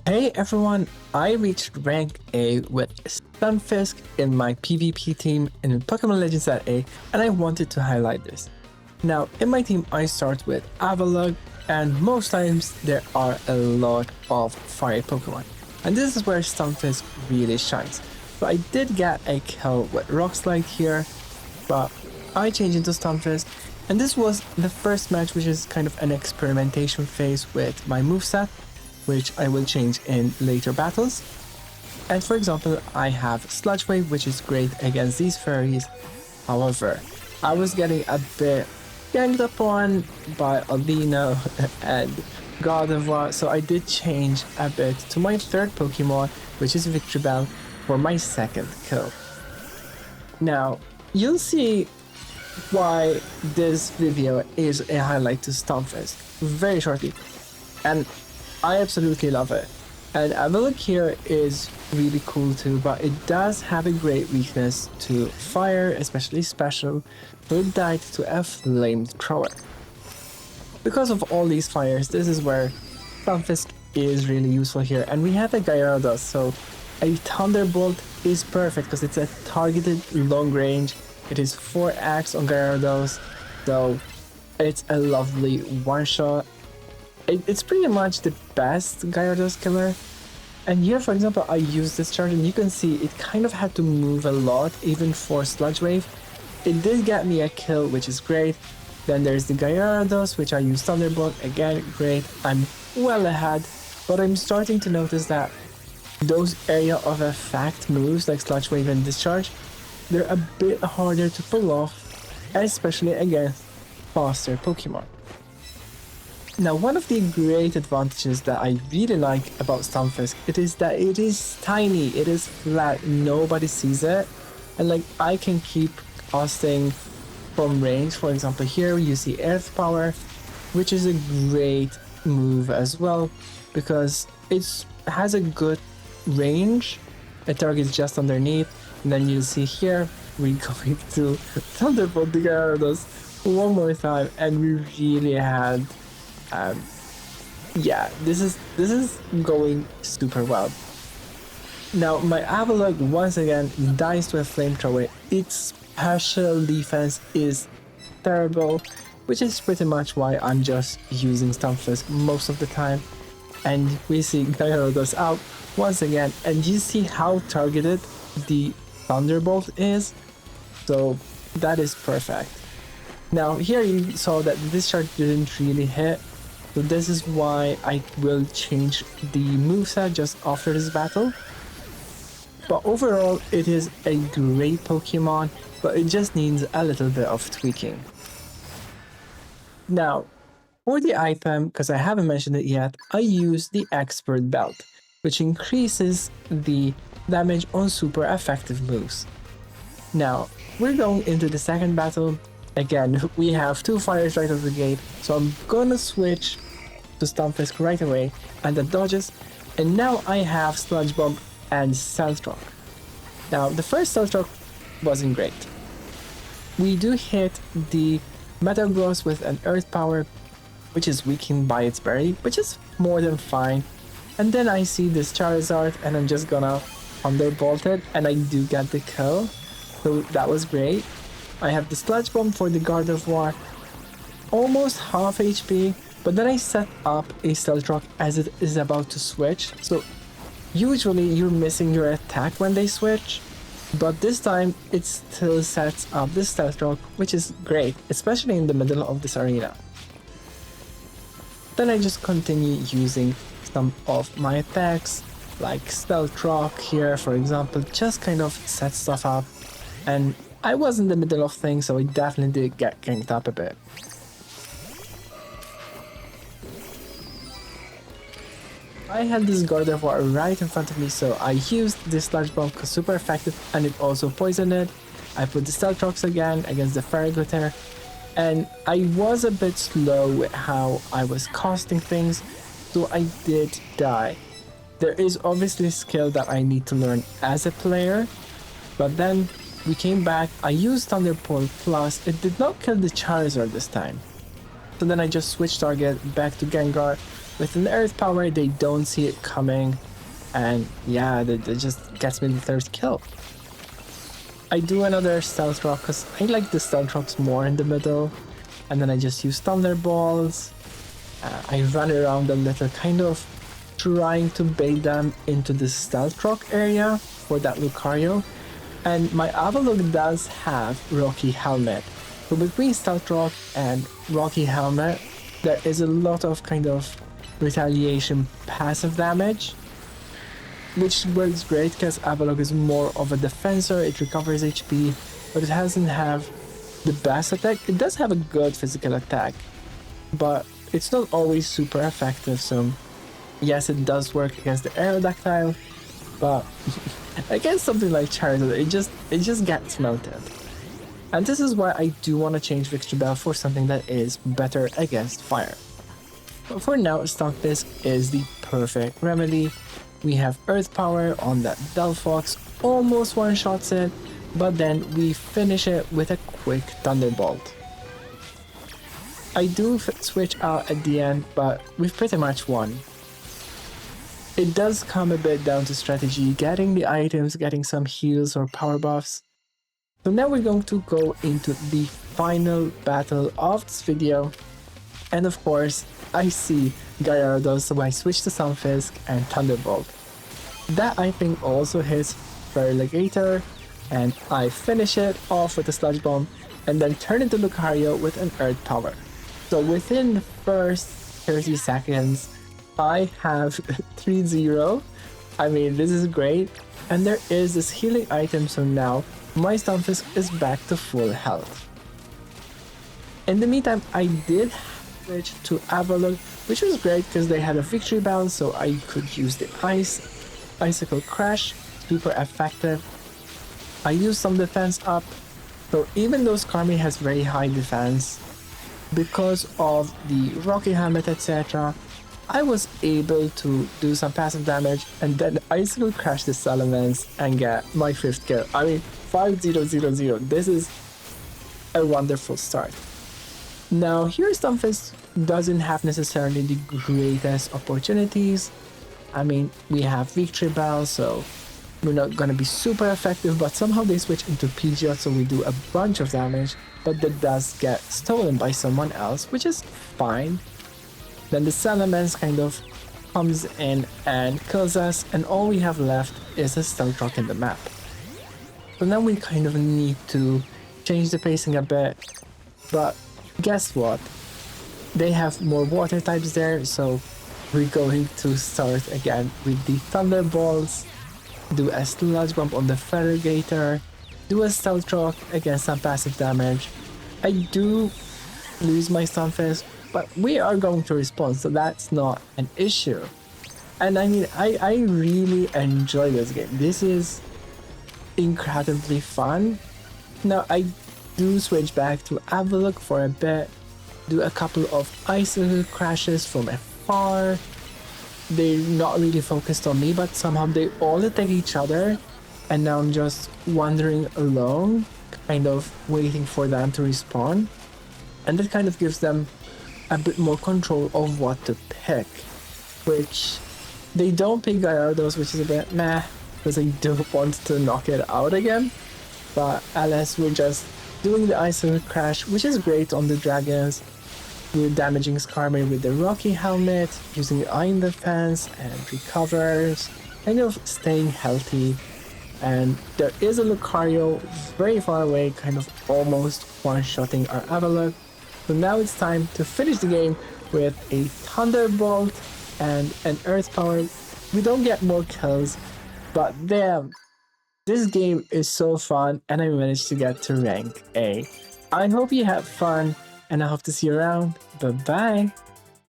Hey everyone, I reached rank A with Stunfisk in my PvP team in Pokémon Legends Z-A, and I wanted to highlight this. Now, in my team I start with Avalugg, and most times there are a lot of fire Pokémon. And this is where Stunfisk really shines. So I did get a kill with Rock Slide here, but I changed into Stunfisk, and this was the first match, which is kind of an experimentation phase with my moveset, which I will change in later battles. And for example, I have Sludge Wave, which is great against these fairies. However, I was getting a bit ganged up on by Albino and Gardevoir, so I did change a bit to my third Pokemon, which is Victreebell, for my second kill. Now, you'll see why this video is a highlight to Stunfisk very shortly, and I absolutely love it. And Avalugg here is really cool too, but it does have a great weakness to fire, especially special, so it died to a flamethrower. Because of all these fires, this is where Stunfisk is really useful here, and we have a Gyarados, so a Thunderbolt is perfect because it's a targeted long range. It is 4x on Gyarados, so it's a lovely one-shot. It's pretty much the best Gyarados killer. And here, for example, I used this chart, and you can see it kind of had to move a lot, even for Sludge Wave. It did get me a kill, which is great. Then there's the Gyarados, which I used Thunderbolt, again, great. I'm well ahead, but I'm starting to notice that those area of effect moves, like Sludge Wave and Discharge, they're a bit harder to pull off, especially against faster Pokemon. Now, one of the great advantages that I really like about Stunfisk, it is that it is tiny, it is flat, nobody sees it, and like I can keep casting from range. For example, here you see Earth Power, which is a great move as well, because it has a good range, it targets just underneath, and then you'll see here, we're going to Thunderbolt the Gyarados one more time, and we really had yeah, this is going super well. Now my Avalugg once again dies to a flamethrower. Its special defense is terrible, which is pretty much why I'm just using Stunfisk most of the time. And we see Gyarados out once again, and you see how targeted the Thunderbolt is, so that is perfect. Now here you saw that this chart didn't really hit, so this is why I will change the moveset just after this battle. But overall, it is a great Pokemon, but it just needs a little bit of tweaking. Now, for the item, because I haven't mentioned it yet, I use the Expert Belt, which increases the damage on super effective moves. Now, we're going into the second battle. Again, we have two fires right out of the gate, so I'm gonna switch to Stunfisk right away, and that dodges, and now I have Sludge Bomb and Stealth Rock. Now, the first Stealth Rock wasn't great. We do hit the Metagross with an Earth Power, which is weakened by its berry, which is more than fine. And then I see this Charizard, and I'm just gonna Thunderbolt it, and I do get the kill, so that was great. I have the Sludge Bomb for the Gardevoir, almost half HP, but then I set up a Stealth Rock as it is about to switch. So usually you're missing your attack when they switch, but this time it still sets up the Stealth Rock, which is great, especially in the middle of this arena. Then I just continue using some of my attacks, like Stealth Rock here, for example, just kind of set stuff up, and I was in the middle of things, so I definitely did get ganked up a bit. I had this Gardevoir right in front of me, so I used this Sludge Bomb because super effective, and it also poisoned it. I put the Stealth Rocks again against the Feraligatr, and I was a bit slow with how I was casting things, so I did die. There is obviously skill that I need to learn as a player, but then we came back, I used Thunderbolt Plus, it did not kill the Charizard this time. So then I just switched target back to Gengar, with an Earth Power, they don't see it coming, and yeah, that just gets me the third kill. I do another Stealth Rock because I like the Stealth Rocks more in the middle, and then I just use Thunderbolts. I run around a little, kind of trying to bait them into the Stealth Rock area for that Lucario. And my Avalugg does have Rocky Helmet. So between Stealth Rock and Rocky Helmet, there is a lot of kind of retaliation passive damage, which works great because Avalugg is more of a defensor. It recovers HP, but it doesn't have the best attack. It does have a good physical attack, but it's not always super effective. So yes, it does work against the Aerodactyl, but against something like Charizard, it just gets melted. And this is why I do want to change Victreebell for something that is better against fire. But for now, Stunfisk is the perfect remedy. We have Earth Power on that Delphox, almost one-shots it, but then we finish it with a quick Thunderbolt. I do switch out at the end, but we've pretty much won. It does come a bit down to strategy, getting the items, getting some heals or power buffs. So now we're going to go into the final battle of this video. And of course, I see Gyarados, so I switch to Stunfisk and Thunderbolt. That I think also hits Feraligatr, and I finish it off with a Sludge Bomb, and then turn into Lucario with an Earth Power. So within the first 30 seconds, I have 3-0. I mean, this is great. And there is this healing item, so now my Stunfisk is back to full health. In the meantime, I did switch to Avalugg, which was great because they had a Victreebell, so I could use the Icicle Crash, super effective. I used some defense up, so even though Skarmy has very high defense, because of the Rocky Helmet, etc., I was able to do some passive damage and then Icicle Crash the Salamence and get my 5th kill. I mean, 5-0-0-0. This is a wonderful start. Now, here Stunfisk doesn't have necessarily the greatest opportunities. I mean, we have Victreebell, so we're not gonna be super effective, but somehow they switch into Pidgeot, so we do a bunch of damage, but that does get stolen by someone else, which is fine. Then the Salamence kind of comes in and kills us, and all we have left is a Stealth Rock in the map. So now we kind of need to change the pacing a bit, but guess what? They have more water types there, so we're going to start again with the Thunderbolts, do a Sludge Bomb on the Feraligatr, do a Stealth Rock against some passive damage. I do lose my Stunfisk, but we are going to respond, so that's not an issue. And I mean, I really enjoy this game. This is incredibly fun. Now I do switch back to Avalugg for a bit, do a couple of Icicle Crashes from afar. They're not really focused on me, but somehow they all attack each other, and now I'm just wandering alone, kind of waiting for them to respawn, and that kind of gives them a bit more control of what to pick, which they don't pick Gyarados, which is a bit meh, because I do want to knock it out again, but alas, we're just doing the Icicle Crash, which is great on the dragons. We're damaging Skarmy with the Rocky Helmet, using Iron Defense and recovers, kind of staying healthy. And there is a Lucario very far away, kind of almost one-shotting our Avalugg. So now it's time to finish the game with a Thunderbolt and an Earth Power. We don't get more kills, but damn, this game is so fun and I managed to get to rank A. I hope you had fun and I hope to see you around. Bye bye!